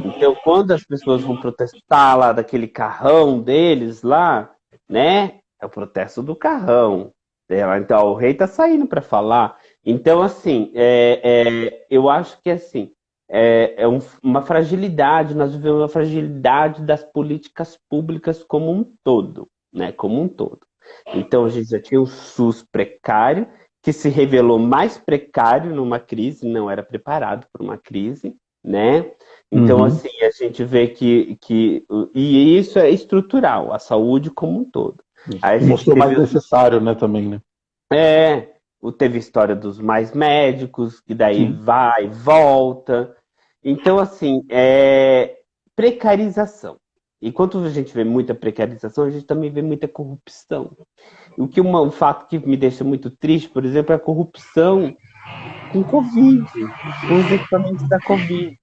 Então, quando as pessoas vão protestar lá daquele carrão deles lá, né? É o protesto do carrão. Então, o rei tá saindo para falar. Então, assim, eu acho que assim uma fragilidade. Nós vivemos uma fragilidade das políticas públicas como um todo, né? Como um todo. Então, a gente já tinha o SUS precário, que se revelou mais precário numa crise, não era preparado para uma crise, né? Então, assim, a gente vê e isso é estrutural, a saúde como um todo. Aí a gente mostrou mais necessário, né, também, né? Teve história dos mais médicos, que daí vai, volta. Então, assim, precarização. Enquanto a gente vê muita precarização, a gente também vê muita corrupção. Um fato que me deixa muito triste, por exemplo, é a corrupção com Covid, com os equipamentos da Covid,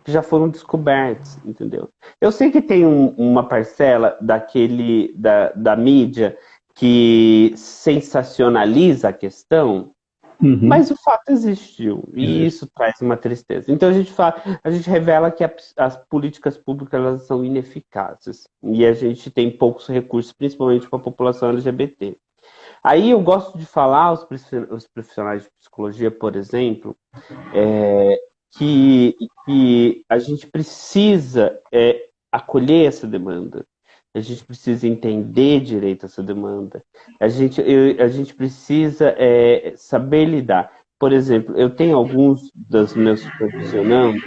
que já foram descobertos, entendeu? Eu sei que tem uma parcela da mídia que sensacionaliza a questão, mas o fato existiu, e isso traz uma tristeza. Então a gente revela que as políticas públicas elas são ineficazes, e a gente tem poucos recursos, principalmente para a população LGBT. Aí eu gosto de falar os profissionais de psicologia, por exemplo, que a gente precisa acolher essa demanda. A gente precisa entender direito essa demanda. A gente precisa saber lidar. por exemplo, eu tenho alguns dos meus supervisionandos,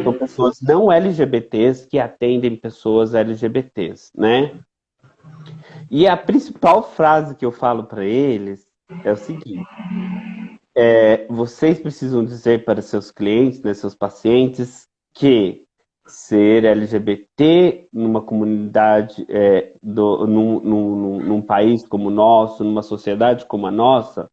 são pessoas não LGBTs que atendem pessoas LGBTs, né? E a principal frase que eu falo para eles é o seguinte: vocês precisam dizer para seus clientes, né, seus pacientes, que ser LGBT numa comunidade, num país como o nosso, numa sociedade como a nossa,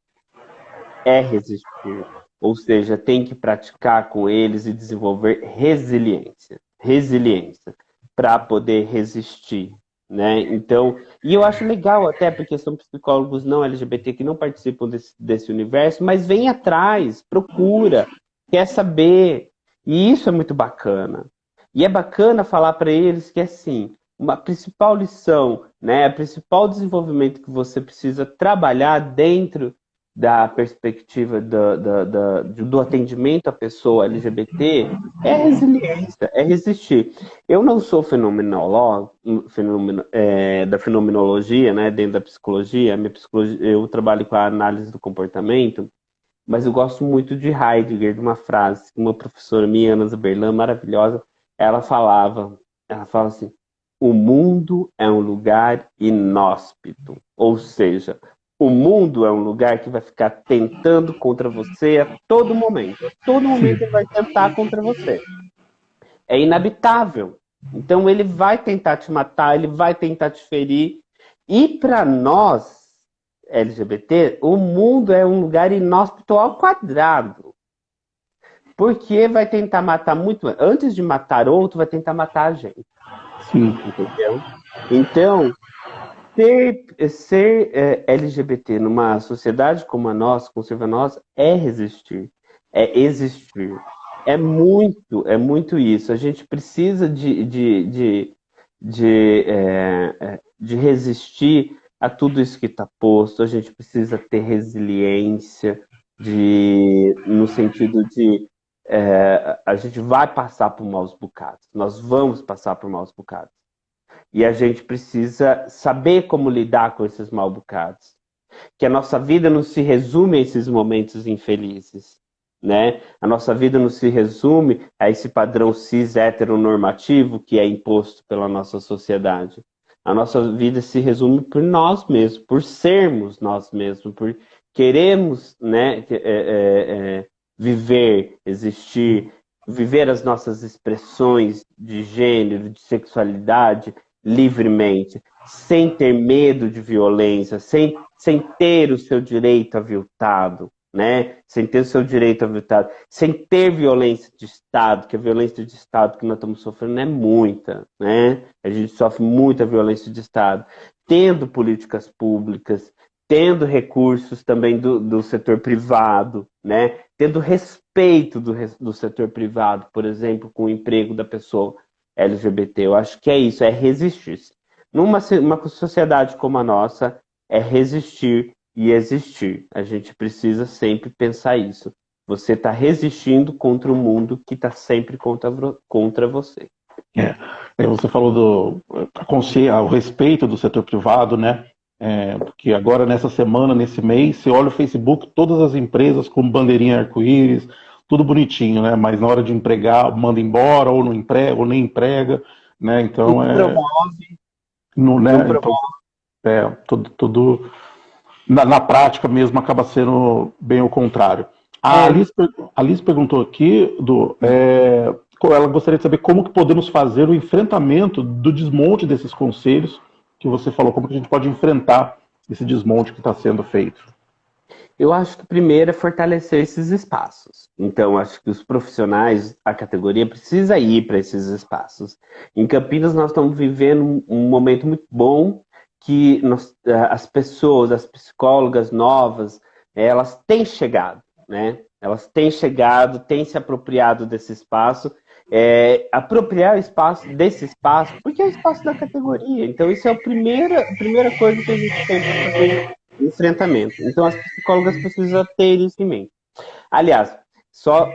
é resistir. Ou seja, tem que praticar com eles e desenvolver resiliência. Resiliência para poder resistir. Né? Então, e eu acho legal até, porque são psicólogos não LGBT que não participam desse universo, mas vem atrás, procura, quer saber. E isso é muito bacana. E é bacana falar para eles que, assim, uma principal lição, né, o principal desenvolvimento que você precisa trabalhar dentro da perspectiva do atendimento à pessoa LGBT é resiliência, é resistir. Eu não sou fenomenólogo, da fenomenologia, né, dentro da psicologia, eu trabalho com a análise do comportamento, mas eu gosto muito de Heidegger, de uma frase que uma professora minha, Ana Zaberlan, maravilhosa, ela fala assim: o mundo é um lugar inóspito, ou seja, o mundo é um lugar que vai ficar tentando contra você a todo momento. A todo momento ele vai tentar contra você. É inabitável. Então ele vai tentar te matar, ele vai tentar te ferir. E para nós, LGBT, o mundo é um lugar inóspito ao quadrado. Porque vai tentar matar muito. Antes de matar outro, vai tentar matar a gente. Sim. Entendeu? Então, ser LGBT numa sociedade como a nossa, conserva nossa, é resistir, é existir. É muito isso. A gente precisa de resistir a tudo isso que está posto, a gente precisa ter resiliência no sentido de a gente vai passar por maus bocados, nós vamos passar por maus bocados. E a gente precisa saber como lidar com esses mal bocados. Que a nossa vida não se resume a esses momentos infelizes. Né? A nossa vida não se resume a esse padrão cis heteronormativo que é imposto pela nossa sociedade. A nossa vida se resume por nós mesmos, por sermos nós mesmos, por queremos, né, viver, existir, viver as nossas expressões de gênero, de sexualidade livremente, sem ter medo de violência, sem ter o seu direito aviltado, né? Sem ter o seu direito aviltado, sem ter violência de Estado, que a violência de Estado que nós estamos sofrendo é muita, né? A gente sofre muita violência de Estado. Tendo políticas públicas, tendo recursos também do setor privado, né? Tendo respeito do setor privado, por exemplo, com o emprego da pessoa LGBT. Eu acho que é isso, é resistir. Numa sociedade como a nossa, é resistir e existir. A gente precisa sempre pensar isso. Você está resistindo contra o mundo que está sempre contra você. Você falou o respeito do setor privado, né? Porque agora, nessa semana, nesse mês, você olha o Facebook, todas as empresas com bandeirinha arco-íris, tudo bonitinho, né? Mas na hora de empregar, manda embora, ou não emprega, ou nem emprega, né? Então promove. Né? Então, tudo na prática mesmo acaba sendo bem o contrário. A Alice perguntou aqui, ela gostaria de saber como que podemos fazer o enfrentamento do desmonte desses conselhos que você falou, como que a gente pode enfrentar esse desmonte que está sendo feito. Eu acho que primeiro é fortalecer esses espaços. Então, acho que os profissionais, a categoria, precisa ir para esses espaços. Em Campinas, nós estamos vivendo um momento muito bom que as pessoas, as psicólogas novas, elas têm chegado, né? Elas têm chegado, têm se apropriado desse espaço, apropriar o espaço desse espaço, porque é o espaço da categoria. Então, isso é a primeira coisa que a gente tem para fazer enfrentamento. Então, as psicólogas precisam ter isso em mente. Aliás, só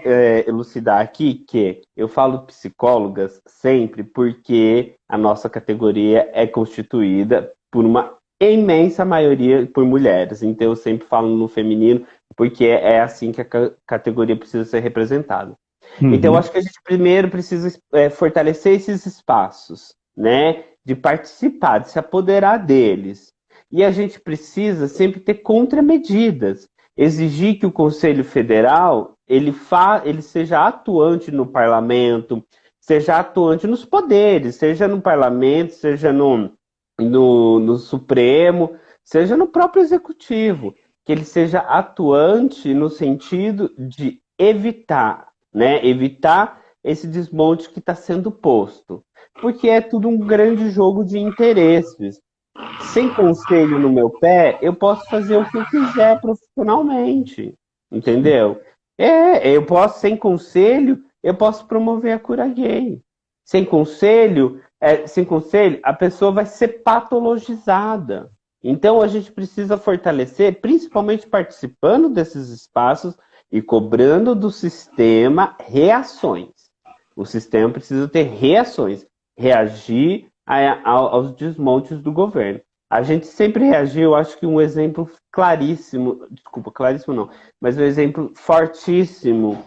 elucidar aqui que eu falo psicólogas sempre porque a nossa categoria é constituída por uma imensa maioria por mulheres. Então eu sempre falo no feminino, porque é assim que a categoria precisa ser representada. Então eu acho que a gente primeiro precisa fortalecer esses espaços, né? De participar, de se apoderar deles. E a gente precisa sempre ter contramedidas. Exigir que o Conselho Federal ele seja atuante no parlamento, seja atuante nos poderes, seja no parlamento, seja no Supremo, seja no próprio Executivo, que ele seja atuante no sentido de evitar, né? Evitar esse desmonte que está sendo posto. Porque é tudo um grande jogo de interesses. Sem conselho no meu pé, eu posso fazer o que eu quiser profissionalmente, entendeu? Eu posso, sem conselho, eu posso promover a cura gay. Sem conselho, a pessoa vai ser patologizada. Então a gente precisa fortalecer, principalmente participando desses espaços e cobrando do sistema reações. O sistema precisa ter reações, reagir aos desmontes do governo. A gente sempre reagiu, eu acho que um exemplo claríssimo, desculpa, claríssimo não, mas um exemplo fortíssimo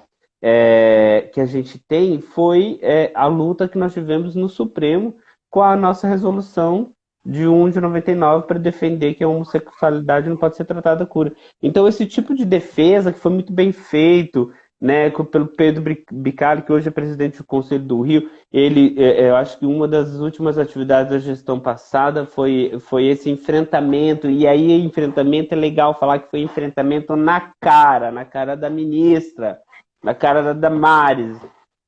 que a gente tem foi a luta que nós tivemos no Supremo com a nossa resolução de 1 de 99 para defender que a homossexualidade não pode ser tratada cura. Então esse tipo de defesa que foi muito bem feito, né, pelo Pedro Bicalho, que hoje é presidente do Conselho do Rio, eu acho que uma das últimas atividades da gestão passada foi esse enfrentamento, e aí enfrentamento é legal falar que foi enfrentamento na cara da ministra, na cara da Damares,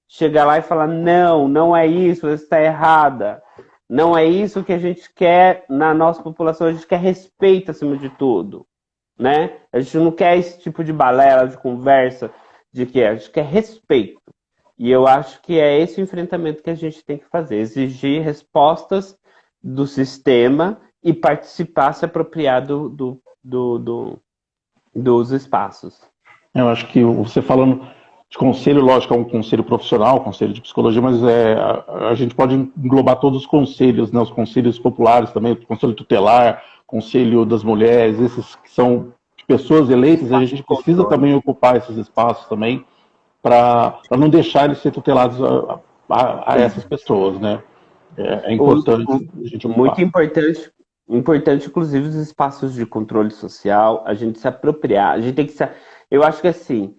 chegar lá e falar, não é isso, você está errada, não é isso que a gente quer na nossa população, a gente quer respeito acima de tudo, né? A gente não quer esse tipo de balela, de conversa, a gente quer respeito. E eu acho que é esse o enfrentamento que a gente tem que fazer, exigir respostas do sistema e participar, se apropriar dos espaços. Eu acho que você falando de conselho, lógico, é um conselho profissional, conselho de psicologia, mas a gente pode englobar todos os conselhos, né? Os conselhos populares também, o conselho tutelar, conselho das mulheres, esses que são pessoas eleitas, a gente precisa também ocupar esses espaços também para não deixar eles ser tutelados a essas pessoas, né? É importante a gente ocupar. Muito importante, inclusive, os espaços de controle social, a gente se apropriar, a gente tem que se... Eu acho que assim,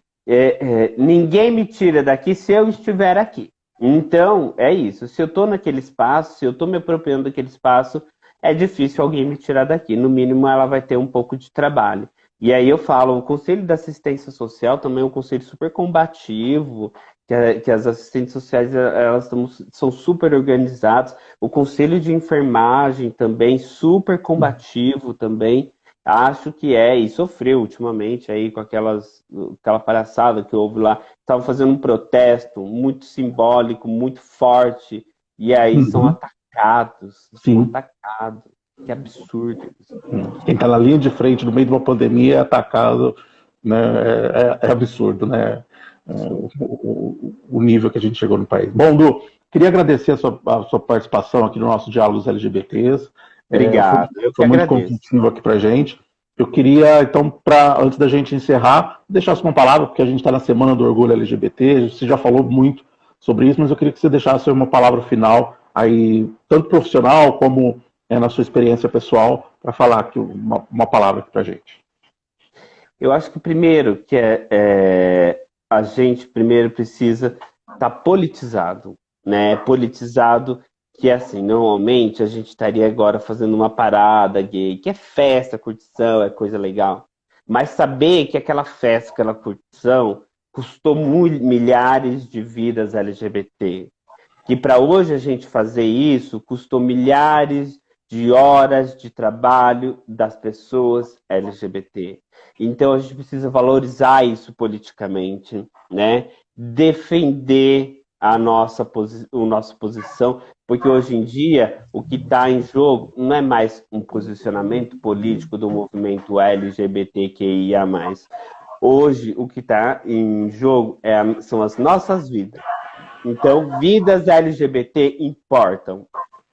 ninguém me tira daqui se eu estiver aqui. Então, é isso. Se eu estou naquele espaço, se eu estou me apropriando daquele espaço, é difícil alguém me tirar daqui. No mínimo, ela vai ter um pouco de trabalho. E aí eu falo, o Conselho da Assistência Social também é um conselho super combativo, que as assistentes sociais elas são super organizadas. O Conselho de Enfermagem também, super combativo também. Acho que e sofreu ultimamente aí com aquela palhaçada que houve lá. Estavam fazendo um protesto muito simbólico, muito forte, e aí são atacados. Que absurdo. Quem está na linha de frente no meio de uma pandemia é atacado, né? É absurdo, né? O nível que a gente chegou no país. Bom, Du, queria agradecer a sua participação aqui no nosso Diálogos LGBTs. Obrigado. Foi muito construtivo aqui para a gente. Eu queria, então, antes da gente encerrar, deixasse uma palavra, porque a gente está na Semana do Orgulho LGBT, você já falou muito sobre isso, mas eu queria que você deixasse uma palavra final aí, tanto profissional como na sua experiência pessoal, para falar aqui uma palavra aqui para a gente. Eu acho que primeiro que a gente primeiro precisa estar politizado, né? Politizado que assim, normalmente a gente estaria agora fazendo uma parada gay, que é festa, curtição, é coisa legal. Mas saber que aquela festa, aquela curtição custou milhares de vidas LGBT. Que para hoje a gente fazer isso custou milhares de horas de trabalho das pessoas LGBT. Então a gente precisa valorizar isso politicamente, né? Defender a nossa posição, porque hoje em dia o que está em jogo não é mais um posicionamento político do movimento LGBTQIA+. Hoje o que está em jogo são as nossas vidas. Então, vidas LGBT importam.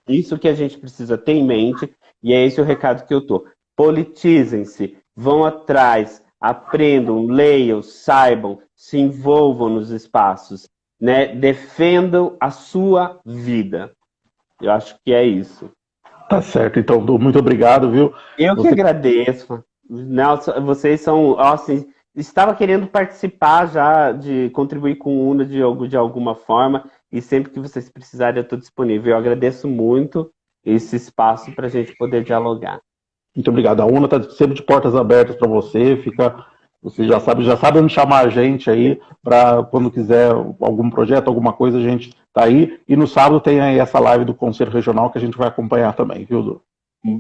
Isso que a gente precisa ter em mente E é esse o recado que eu tô. Politizem-se, vão atrás, aprendam, leiam, saibam, se envolvam nos espaços, né? Defendam a sua vida. Eu acho que é isso. Tá certo, então, Du, muito obrigado, viu? Eu que Você... agradeço. Nossa, vocês são, assim, estava querendo participar já, de contribuir com o UNA de alguma forma, e sempre que vocês precisarem eu estou disponível. Eu agradeço muito esse espaço para a gente poder dialogar. Muito obrigado. A UNA está sempre de portas abertas para você. Você já sabe onde chamar a gente aí para quando quiser algum projeto, alguma coisa, a gente está aí. E no sábado tem aí essa live do Conselho Regional que a gente vai acompanhar também, viu, Du?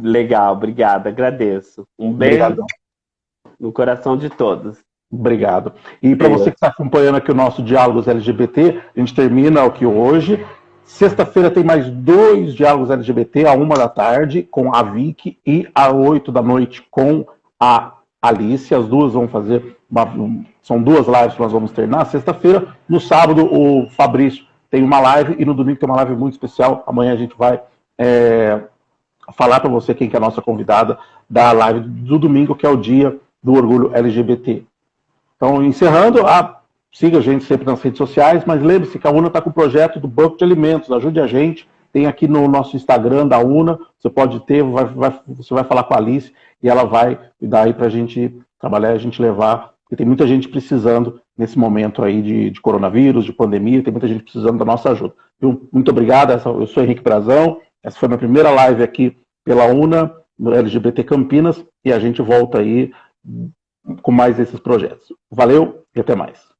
Legal, obrigado, agradeço. Um beijo Obrigado. no coração de todos. Obrigado. E para você que está acompanhando aqui o nosso Diálogos LGBT, a gente termina aqui hoje. Sexta-feira tem mais 2 diálogos LGBT, à 1h com a Vicky e à 8h com a Alice. As duas vão fazer, são 2 lives que nós vamos ter na sexta-feira. No sábado o Fabrício tem uma live e no domingo tem uma live muito especial. Amanhã a gente vai falar para você quem que é a nossa convidada da live do domingo, que é o dia do orgulho LGBT. Então, encerrando, siga a gente sempre nas redes sociais, mas lembre-se que a UNA está com o projeto do Banco de Alimentos, ajude a gente, tem aqui no nosso Instagram da UNA, você pode ter, você vai falar com a Alice e ela vai dar aí para a gente trabalhar, a gente levar, porque tem muita gente precisando nesse momento aí de coronavírus, de pandemia, tem muita gente precisando da nossa ajuda. Muito obrigado, eu sou Henrique Brazão, essa foi a minha primeira live aqui pela UNA, no LGBT Campinas, e a gente volta aí com mais esses projetos. Valeu e até mais.